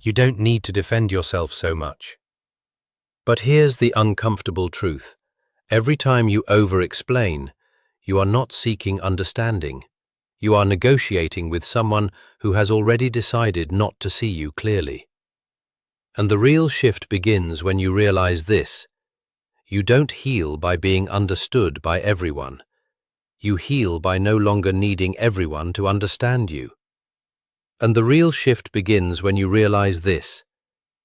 You don't need to defend yourself so much. But here's the uncomfortable truth. Every time you over-explain, you are not seeking understanding. You are negotiating with someone who has already decided not to see you clearly. And the real shift begins when you realize this. You don't heal by being understood by everyone. You heal by no longer needing everyone to understand you. And the real shift begins when you realize this.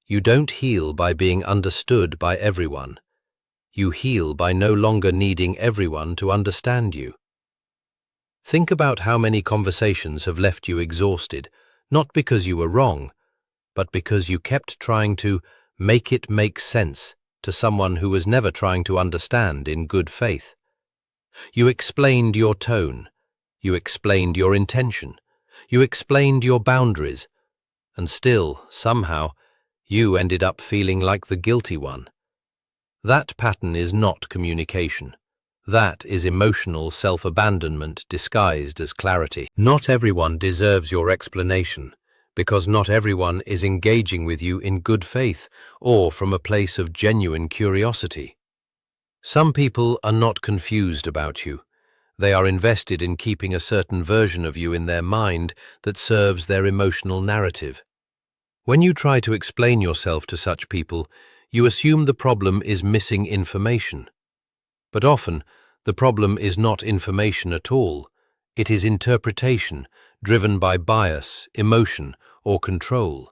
You don't heal by being understood by everyone. You heal by no longer needing everyone to understand you. Think about how many conversations have left you exhausted, not because you were wrong, but because you kept trying to make it make sense to someone who was never trying to understand in good faith. You explained your tone, you explained your intention, you explained your boundaries, and still, somehow, you ended up feeling like the guilty one. That pattern is not communication. That is emotional self-abandonment disguised as clarity. Not everyone deserves your explanation, because not everyone is engaging with you in good faith or from a place of genuine curiosity. Some people are not confused about you. They are invested in keeping a certain version of you in their mind that serves their emotional narrative. When you try to explain yourself to such people, you assume the problem is missing information. But often, the problem is not information at all. It is interpretation, driven by bias, emotion, or control.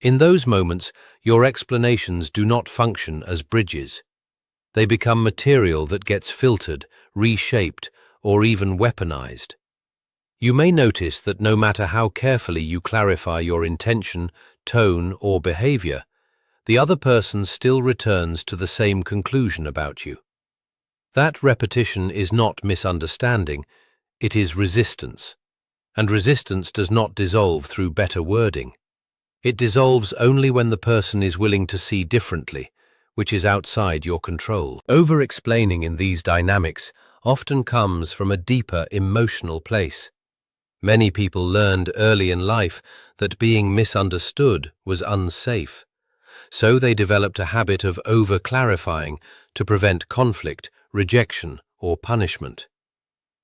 In those moments, your explanations do not function as bridges. They become material that gets filtered, reshaped, or even weaponized. You may notice that no matter how carefully you clarify your intention, tone, or behavior, the other person still returns to the same conclusion about you. That repetition is not misunderstanding, it is resistance. And resistance does not dissolve through better wording. It dissolves only when the person is willing to see differently, which is outside your control. Over-explaining in these dynamics often comes from a deeper emotional place. Many people learned early in life that being misunderstood was unsafe. So they developed a habit of over-clarifying to prevent conflict, rejection, or punishment.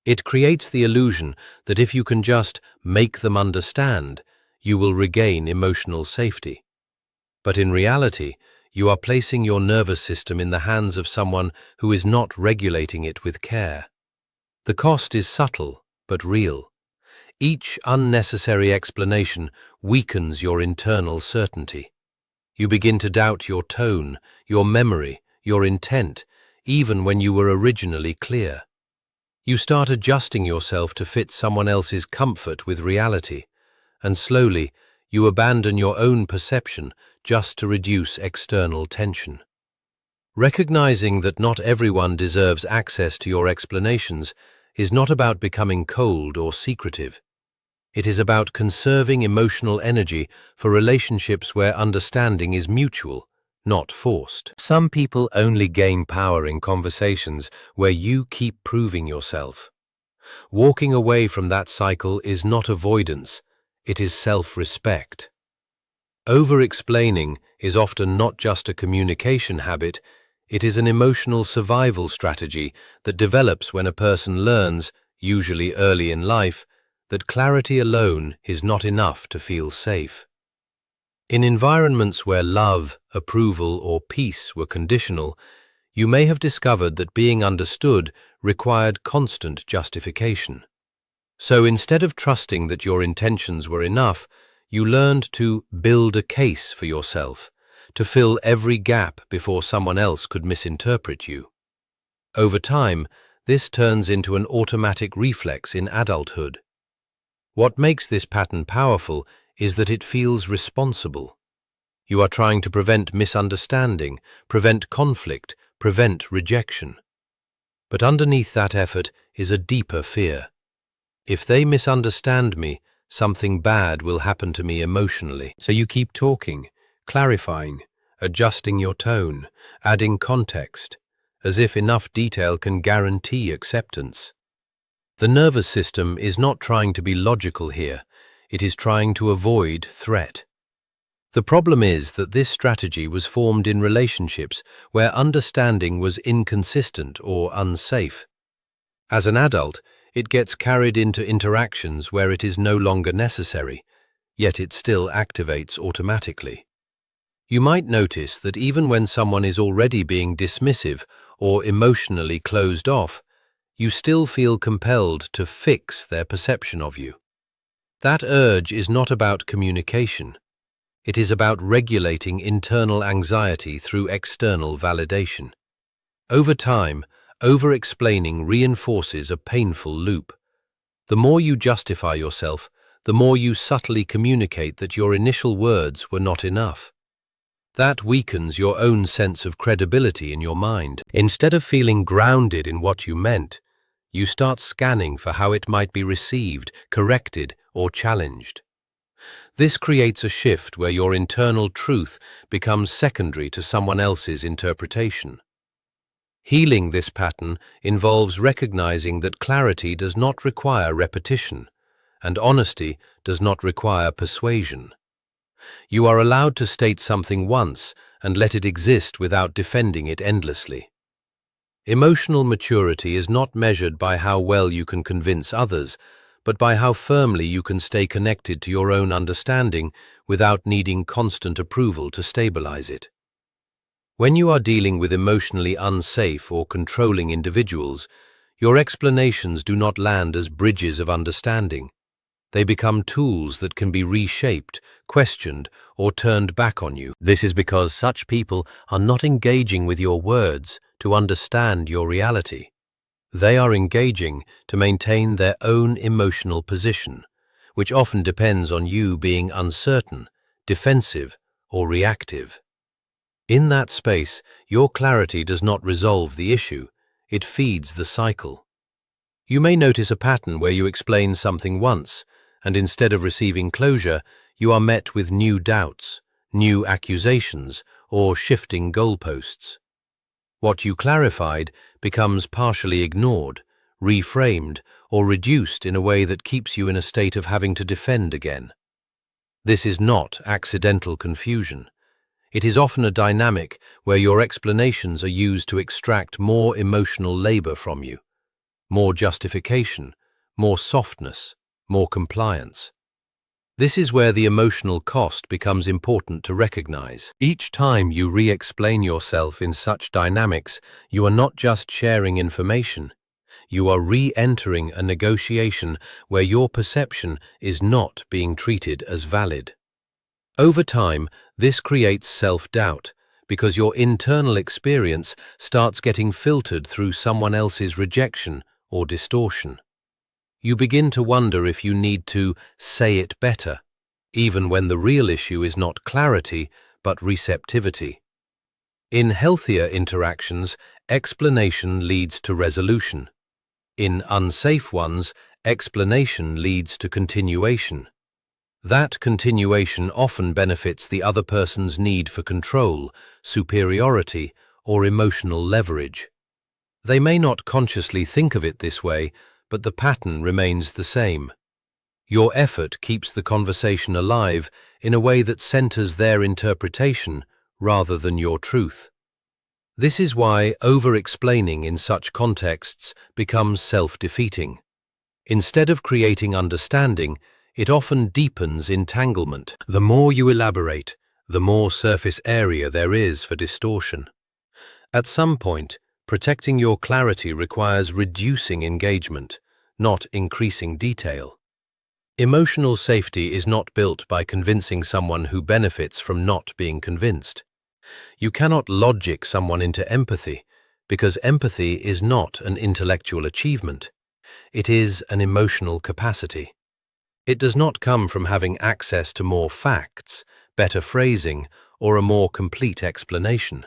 It creates the illusion that if you can just make them understand, you will regain emotional safety. But in reality, you are placing your nervous system in the hands of someone who is not regulating it with care. The cost is subtle, but real. Each unnecessary explanation weakens your internal certainty. You begin to doubt your tone, your memory, your intent, even when you were originally clear. You start adjusting yourself to fit someone else's comfort with reality, and slowly you abandon your own perception just to reduce external tension. Recognizing that not everyone deserves access to your explanations is not about becoming cold or secretive. It is about conserving emotional energy for relationships where understanding is mutual, not forced. Some people only gain power in conversations where you keep proving yourself. Walking away from that cycle is not avoidance, it is self-respect. Over-explaining is often not just a communication habit, it is an emotional survival strategy that develops when a person learns, usually early in life, that clarity alone is not enough to feel safe. In environments where love, approval, or peace were conditional, you may have discovered that being understood required constant justification. So instead of trusting that your intentions were enough, you learned to build a case for yourself, to fill every gap before someone else could misinterpret you. Over time, this turns into an automatic reflex in adulthood. What makes this pattern powerful is that it feels responsible. You are trying to prevent misunderstanding, prevent conflict, prevent rejection. But underneath that effort is a deeper fear. If they misunderstand me, something bad will happen to me emotionally. So you keep talking, clarifying, adjusting your tone, adding context, as if enough detail can guarantee acceptance. The nervous system is not trying to be logical here, it is trying to avoid threat. The problem is that this strategy was formed in relationships where understanding was inconsistent or unsafe. As an adult, it gets carried into interactions where it is no longer necessary, yet it still activates automatically. You might notice that even when someone is already being dismissive or emotionally closed off, you still feel compelled to fix their perception of you. That urge is not about communication. It is about regulating internal anxiety through external validation. Over time, over-explaining reinforces a painful loop. The more you justify yourself, the more you subtly communicate that your initial words were not enough. That weakens your own sense of credibility in your mind. Instead of feeling grounded in what you meant, you start scanning for how it might be received, corrected, or challenged. This creates a shift where your internal truth becomes secondary to someone else's interpretation. Healing this pattern involves recognizing that clarity does not require repetition, and honesty does not require persuasion. You are allowed to state something once and let it exist without defending it endlessly. Emotional maturity is not measured by how well you can convince others, but by how firmly you can stay connected to your own understanding without needing constant approval to stabilize it. When you are dealing with emotionally unsafe or controlling individuals, your explanations do not land as bridges of understanding. They become tools that can be reshaped, questioned, or turned back on you. This is because such people are not engaging with your words to understand your reality. They are engaging to maintain their own emotional position, which often depends on you being uncertain, defensive, or reactive. In that space, your clarity does not resolve the issue, it feeds the cycle. You may notice a pattern where you explain something once, and instead of receiving closure, you are met with new doubts, new accusations, or shifting goalposts. What you clarified becomes partially ignored, reframed, or reduced in a way that keeps you in a state of having to defend again. This is not accidental confusion. It is often a dynamic where your explanations are used to extract more emotional labor from you, more justification, more softness, more compliance. This is where the emotional cost becomes important to recognize. Each time you re-explain yourself in such dynamics, you are not just sharing information. You are re-entering a negotiation where your perception is not being treated as valid. Over time, this creates self-doubt because your internal experience starts getting filtered through someone else's rejection or distortion. You begin to wonder if you need to say it better, even when the real issue is not clarity, but receptivity. In healthier interactions, explanation leads to resolution. In unsafe ones, explanation leads to continuation. That continuation often benefits the other person's need for control, superiority, or emotional leverage. They may not consciously think of it this way, but the pattern remains the same. Your effort keeps the conversation alive in a way that centers their interpretation rather than your truth. This is why over-explaining in such contexts becomes self-defeating. Instead of creating understanding, it often deepens entanglement. The more you elaborate, the more surface area there is for distortion. At some point, protecting your clarity requires reducing engagement, not increasing detail. Emotional safety is not built by convincing someone who benefits from not being convinced. You cannot logic someone into empathy, because empathy is not an intellectual achievement. It is an emotional capacity. It does not come from having access to more facts, better phrasing, or a more complete explanation.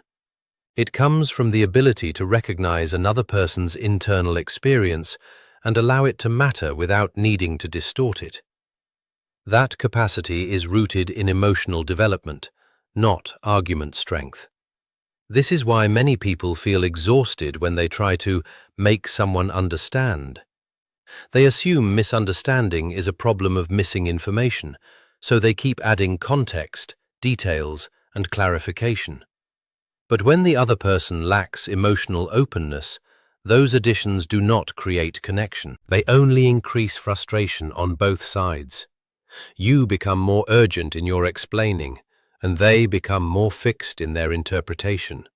It comes from the ability to recognize another person's internal experience and allow it to matter without needing to distort it. That capacity is rooted in emotional development, not argument strength. This is why many people feel exhausted when they try to make someone understand. They assume misunderstanding is a problem of missing information, so they keep adding context, details, and clarification. But when the other person lacks emotional openness, those additions do not create connection. They only increase frustration on both sides. You become more urgent in your explaining, and they become more fixed in their interpretation.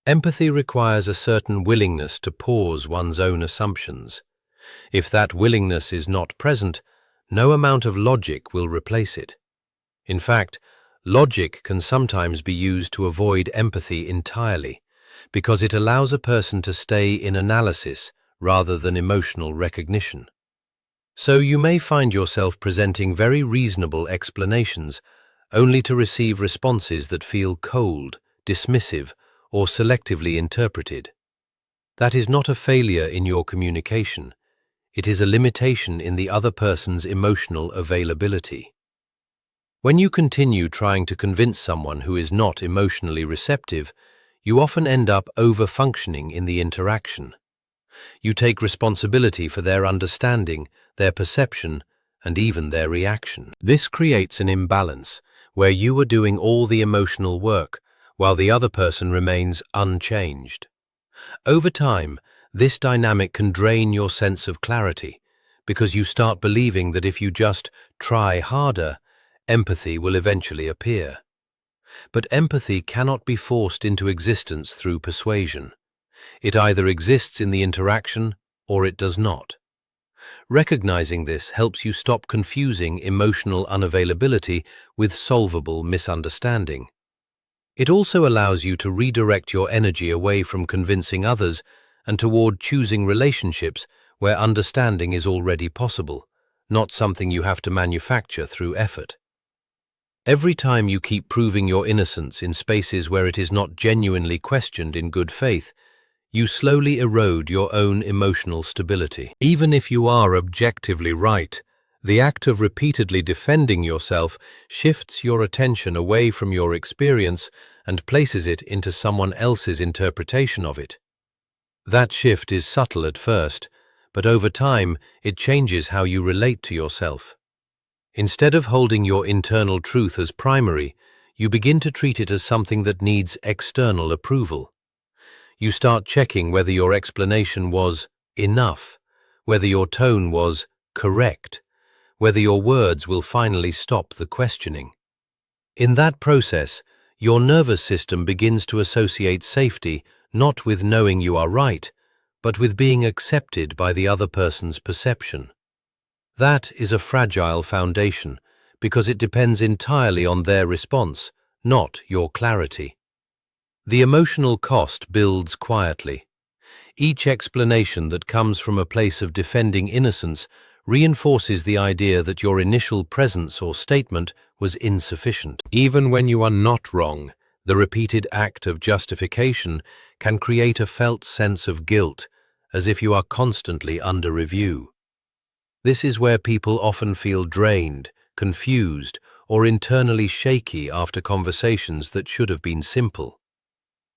Empathy requires a certain willingness to pause one's own assumptions. If that willingness is not present, no amount of logic will replace it. In fact, logic can sometimes be used to avoid empathy entirely, because it allows a person to stay in analysis rather than emotional recognition. So you may find yourself presenting very reasonable explanations, only to receive responses that feel cold, dismissive, or selectively interpreted. That is not a failure in your communication. It is a limitation in the other person's emotional availability. When you continue trying to convince someone who is not emotionally receptive, you often end up over-functioning in the interaction. You take responsibility for their understanding, their perception, and even their reaction. This creates an imbalance where you are doing all the emotional work while the other person remains unchanged. Over time, this dynamic can drain your sense of clarity because you start believing that if you just try harder, empathy will eventually appear. But empathy cannot be forced into existence through persuasion. It either exists in the interaction or it does not. Recognizing this helps you stop confusing emotional unavailability with solvable misunderstanding. It also allows you to redirect your energy away from convincing others and toward choosing relationships where understanding is already possible, not something you have to manufacture through effort. Every time you keep proving your innocence in spaces where it is not genuinely questioned in good faith, you slowly erode your own emotional stability. Even if you are objectively right, the act of repeatedly defending yourself shifts your attention away from your experience and places it into someone else's interpretation of it. That shift is subtle at first, but over time it changes how you relate to yourself. Instead of holding your internal truth as primary, you begin to treat it as something that needs external approval. You start checking whether your explanation was enough, whether your tone was correct, whether your words will finally stop the questioning. In that process, your nervous system begins to associate safety not with knowing you are right, but with being accepted by the other person's perception. That is a fragile foundation because it depends entirely on their response, not your clarity. The emotional cost builds quietly. Each explanation that comes from a place of defending innocence reinforces the idea that your initial presence or statement was insufficient. Even when you are not wrong, the repeated act of justification can create a felt sense of guilt, as if you are constantly under review. This is where people often feel drained, confused, or internally shaky after conversations that should have been simple.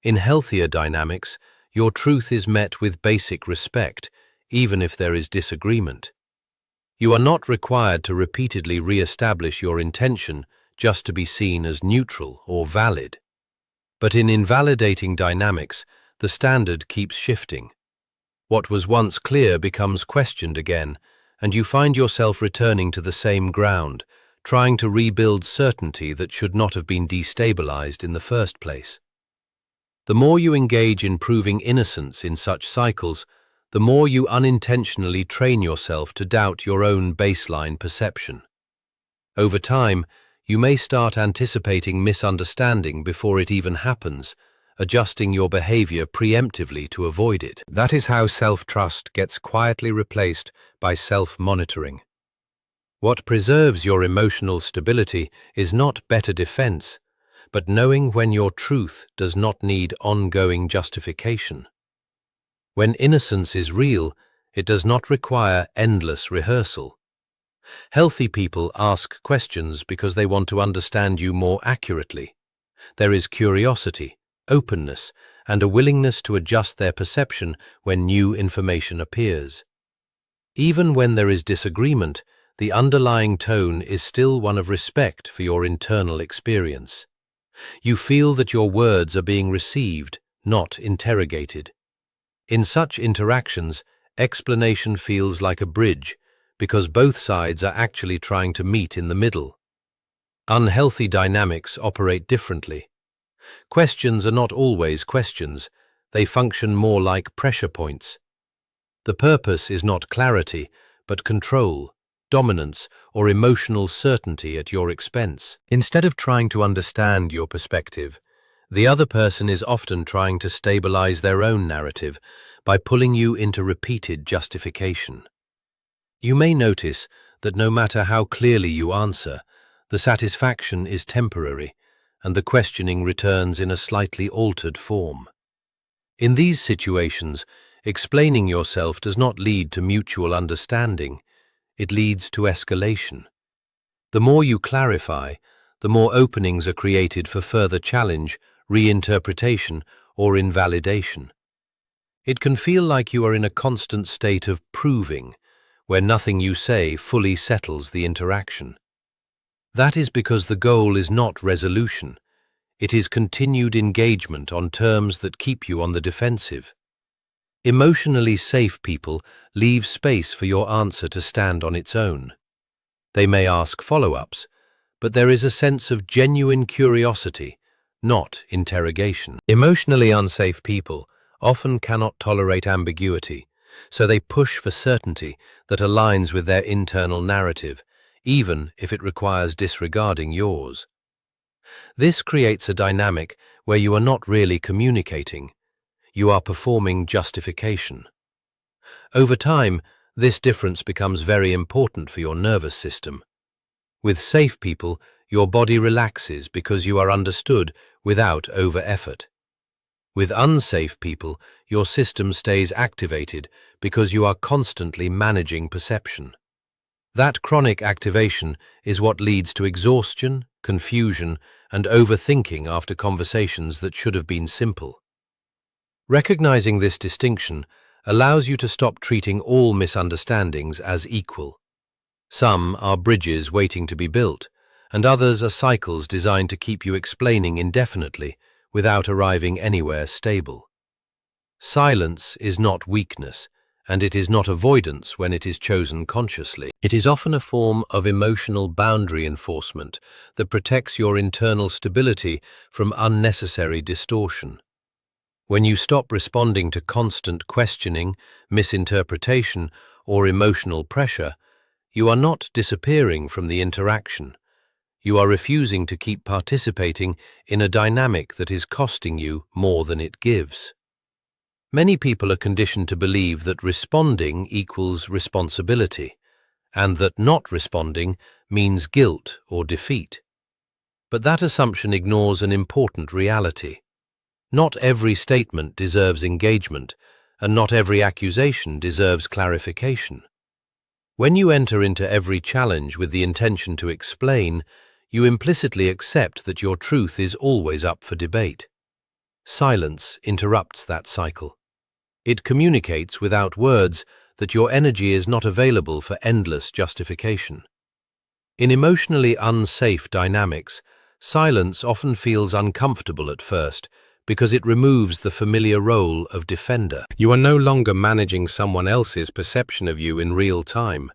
In healthier dynamics, your truth is met with basic respect, even if there is disagreement. You are not required to repeatedly re-establish your intention just to be seen as neutral or valid. But in invalidating dynamics, the standard keeps shifting. What was once clear becomes questioned again, and you find yourself returning to the same ground, trying to rebuild certainty that should not have been destabilized in the first place. The more you engage in proving innocence in such cycles, the more you unintentionally train yourself to doubt your own baseline perception. Over time, you may start anticipating misunderstanding before it even happens, adjusting your behavior preemptively to avoid it. That is how self-trust gets quietly replaced by self-monitoring. What preserves your emotional stability is not better defense, but knowing when your truth does not need ongoing justification. When innocence is real, it does not require endless rehearsal. Healthy people ask questions because they want to understand you more accurately. There is curiosity, openness, and a willingness to adjust their perception when new information appears. Even when there is disagreement, the underlying tone is still one of respect for your internal experience. You feel that your words are being received, not interrogated. In such interactions, explanation feels like a bridge, because both sides are actually trying to meet in the middle. Unhealthy dynamics operate differently. Questions are not always questions, they function more like pressure points. The purpose is not clarity, but control, dominance, or emotional certainty at your expense. Instead of trying to understand your perspective, the other person is often trying to stabilize their own narrative by pulling you into repeated justification. You may notice that no matter how clearly you answer, the satisfaction is temporary, and the questioning returns in a slightly altered form. In these situations, explaining yourself does not lead to mutual understanding, it leads to escalation. The more you clarify, the more openings are created for further challenge, reinterpretation, or invalidation. It can feel like you are in a constant state of proving, where nothing you say fully settles the interaction. That is because the goal is not resolution. It is continued engagement on terms that keep you on the defensive. Emotionally safe people leave space for your answer to stand on its own. They may ask follow-ups, but there is a sense of genuine curiosity, not interrogation. Emotionally unsafe people often cannot tolerate ambiguity, so they push for certainty that aligns with their internal narrative, even if it requires disregarding yours. This creates a dynamic where you are not really communicating, you are performing justification. Over time, this difference becomes very important for your nervous system. With safe people, your body relaxes because you are understood without over-effort. With unsafe people, your system stays activated because you are constantly managing perception. That chronic activation is what leads to exhaustion, confusion, and overthinking after conversations that should have been simple. Recognizing this distinction allows you to stop treating all misunderstandings as equal. Some are bridges waiting to be built, and others are cycles designed to keep you explaining indefinitely without arriving anywhere stable. Silence is not weakness, and it is not avoidance when it is chosen consciously. It is often a form of emotional boundary enforcement that protects your internal stability from unnecessary distortion. When you stop responding to constant questioning, misinterpretation, or emotional pressure, you are not disappearing from the interaction. You are refusing to keep participating in a dynamic that is costing you more than it gives. Many people are conditioned to believe that responding equals responsibility, and that not responding means guilt or defeat. But that assumption ignores an important reality. Not every statement deserves engagement, and not every accusation deserves clarification. When you enter into every challenge with the intention to explain, you implicitly accept that your truth is always up for debate. Silence interrupts that cycle. It communicates without words that your energy is not available for endless justification. In emotionally unsafe dynamics, silence often feels uncomfortable at first because it removes the familiar role of defender. You are no longer managing someone else's perception of you in real time.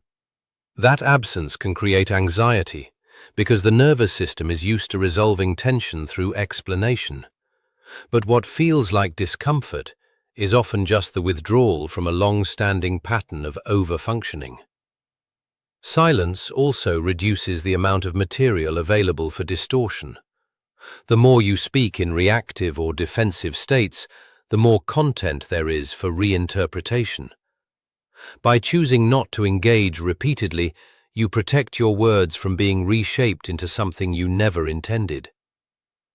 That absence can create anxiety because the nervous system is used to resolving tension through explanation. But what feels like discomfort is often just the withdrawal from a long-standing pattern of over-functioning. Silence also reduces the amount of material available for distortion. The more you speak in reactive or defensive states, the more content there is for reinterpretation. By choosing not to engage repeatedly, you protect your words from being reshaped into something you never intended.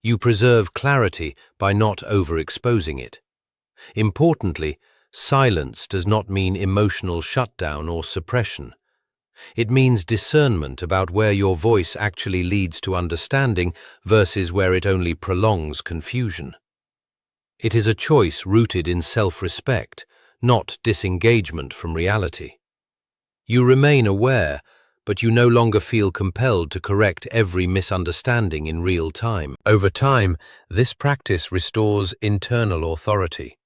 You preserve clarity by not overexposing it. Importantly, silence does not mean emotional shutdown or suppression. It means discernment about where your voice actually leads to understanding versus where it only prolongs confusion. It is a choice rooted in self-respect, not disengagement from reality. You remain aware, but you no longer feel compelled to correct every misunderstanding in real time. Over time, this practice restores internal authority.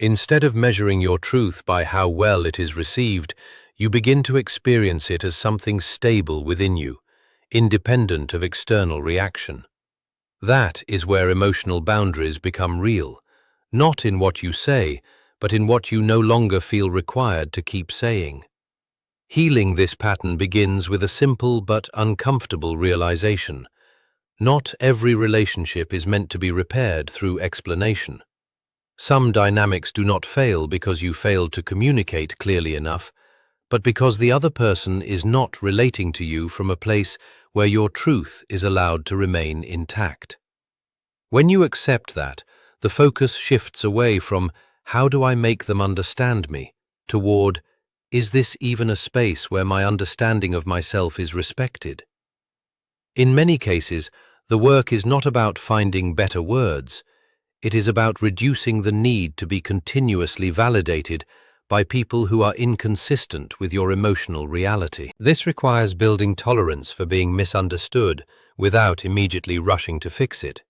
Instead of measuring your truth by how well it is received, you begin to experience it as something stable within you, independent of external reaction. That is where emotional boundaries become real, not in what you say, but in what you no longer feel required to keep saying. Healing this pattern begins with a simple but uncomfortable realization. Not every relationship is meant to be repaired through explanation. Some dynamics do not fail because you failed to communicate clearly enough, but because the other person is not relating to you from a place where your truth is allowed to remain intact. When you accept that, the focus shifts away from "how do I make them understand me?" toward "is this even a space where my understanding of myself is respected?" In many cases, the work is not about finding better words. It is about reducing the need to be continuously validated by people who are inconsistent with your emotional reality. This requires building tolerance for being misunderstood without immediately rushing to fix it.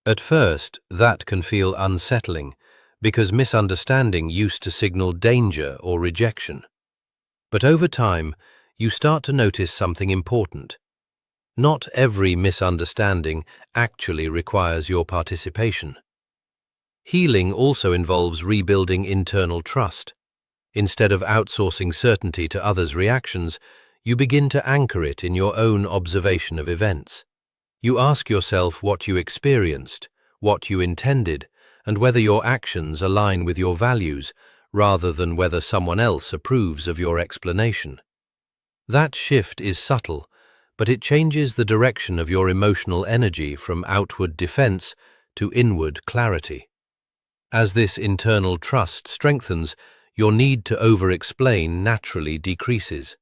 At first, that can feel unsettling because misunderstanding used to signal danger or rejection. But over time, you start to notice something important. Not every misunderstanding actually requires your participation. Healing also involves rebuilding internal trust. Instead of outsourcing certainty to others' reactions, you begin to anchor it in your own observation of events. You ask yourself what you experienced, what you intended, and whether your actions align with your values, rather than whether someone else approves of your explanation. That shift is subtle, but it changes the direction of your emotional energy from outward defense to inward clarity. As this internal trust strengthens, your need to over-explain naturally decreases.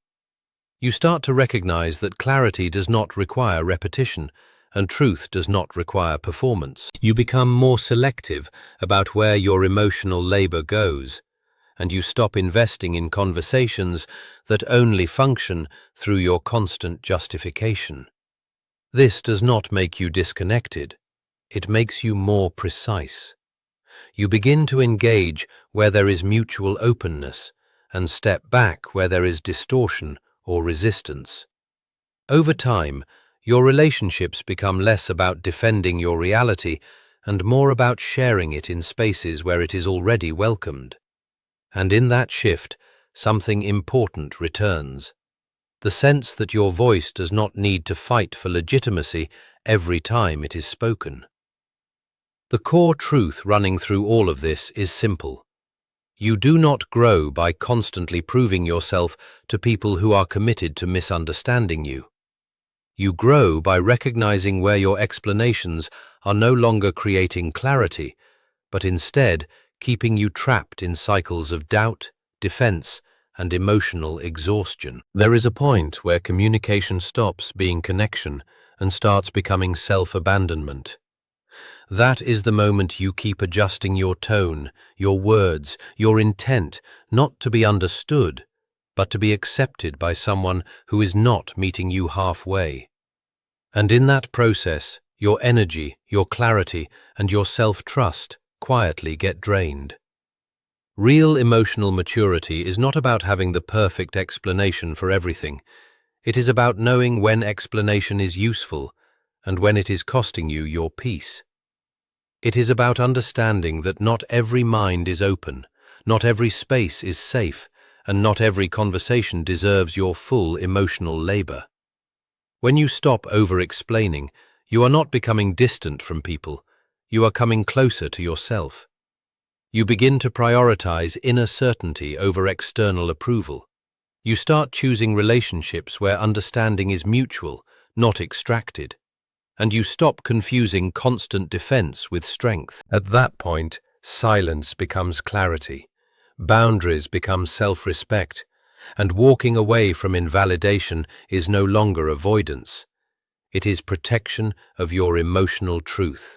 You start to recognize that clarity does not require repetition, and truth does not require performance. You become more selective about where your emotional labor goes, and you stop investing in conversations that only function through your constant justification. This does not make you disconnected. It makes you more precise. You begin to engage where there is mutual openness and step back where there is distortion or resistance. Over time, your relationships become less about defending your reality and more about sharing it in spaces where it is already welcomed. And in that shift, something important returns. The sense that your voice does not need to fight for legitimacy every time it is spoken. The core truth running through all of this is simple. You do not grow by constantly proving yourself to people who are committed to misunderstanding you. You grow by recognizing where your explanations are no longer creating clarity, but instead keeping you trapped in cycles of doubt, defense, and emotional exhaustion. There is a point where communication stops being connection and starts becoming self-abandonment. That is the moment you keep adjusting your tone, your words, your intent, not to be understood, but to be accepted by someone who is not meeting you halfway. And in that process, your energy, your clarity, and your self-trust quietly get drained. Real emotional maturity is not about having the perfect explanation for everything. It is about knowing when explanation is useful and when it is costing you your peace. It is about understanding that not every mind is open, not every space is safe, and not every conversation deserves your full emotional labor. When you stop over-explaining, you are not becoming distant from people, you are coming closer to yourself. You begin to prioritize inner certainty over external approval. You start choosing relationships where understanding is mutual, not extracted. And you stop confusing constant defense with strength. At that point, silence becomes clarity, boundaries become self-respect, and walking away from invalidation is no longer avoidance. It is protection of your emotional truth.